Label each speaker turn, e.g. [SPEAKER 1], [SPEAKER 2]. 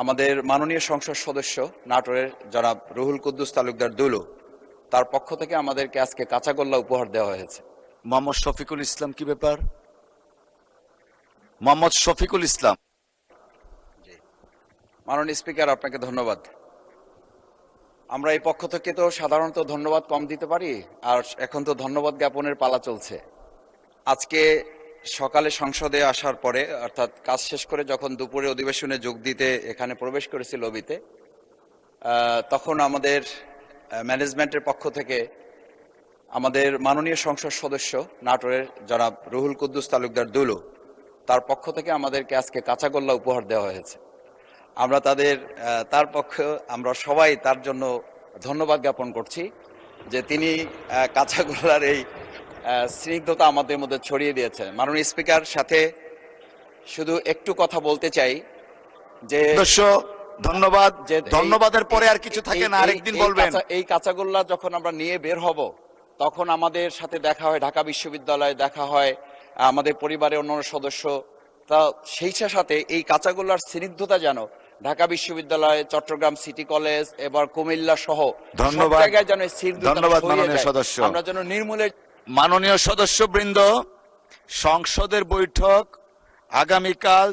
[SPEAKER 1] আমাদের মাননীয় সংসদ সদস্য নাটোরের জনাব রুহুল কুদ্দুস তালুকদার দুলু, তার পক্ষ থেকে আমাদেরকে আজকে কাঁচাগোল্লা উপহার দেওয়া হয়েছে।
[SPEAKER 2] মোহাম্মদ শফিকুল ইসলাম, কি ব্যাপার? মোহাম্মদ শফিকুল ইসলাম।
[SPEAKER 1] মাননীয় স্পিকার, আপনাকে ধন্যবাদ। আমরা এই পক্ষ থেকে তো সাধারণত ধন্যবাদ কম দিতে পারি, আর এখন তো ধন্যবাদ জ্ঞাপনের পালা চলছে। আজকে সকালে সংসদে আসার পরে, অর্থাৎ কাজ শেষ করে যখন দুপুরে অধিবেশনে যোগ দিতে এখানে প্রবেশ করেছি লবিতে, তখন আমাদের ম্যানেজমেন্টের পক্ষ থেকে আমাদের মাননীয় সংসদ সদস্য নাটোরের জনাব রুহুল কুদ্দুস তালুকদার দুলু, তার পক্ষ থেকে আমাদেরকে আজকে কাঁচাগোল্লা উপহার দেওয়া হয়েছে। আমরা তার পক্ষে আমরা সবাই তার জন্য ধন্যবাদ জ্ঞাপন করছি যে তিনি কাঁচাগোল্লার এই স্নিগ্ধতা আমাদের মধ্যে ছড়িয়ে দিয়েছেন। মাননীয় স্পিকার, সাথে শুধু একটু কথা বলতে চাই যে
[SPEAKER 2] ধন্যবাদ। ধন্যবাদের পরে আর কিছু থাকে না, আরেকদিন বলবেন।
[SPEAKER 1] এই কাঁচাগোল্লা যখন আমরা নিয়ে বের হব, তখন আমাদের সাথে দেখা হয় ঢাকা বিশ্ববিদ্যালয়ে, দেখা হয় আমাদের পরিবারের অন্যান্য সদস্য। তা সেই সাথে এই কাঁচাগোল্লার স্নিগ্ধতা যেন ঢাকা বিশ্ববিদ্যালয়, চট্টগ্রাম সিটি কলেজ, এবার কুমিল্লা সহ সব জায়গায় যেন
[SPEAKER 2] ধন্যবাদ মাননীয় সদস্য।
[SPEAKER 1] আমরা যেন নির্মূলে।
[SPEAKER 2] মাননীয় সদস্যবৃন্দ, সংসদের বৈঠক আগামীকাল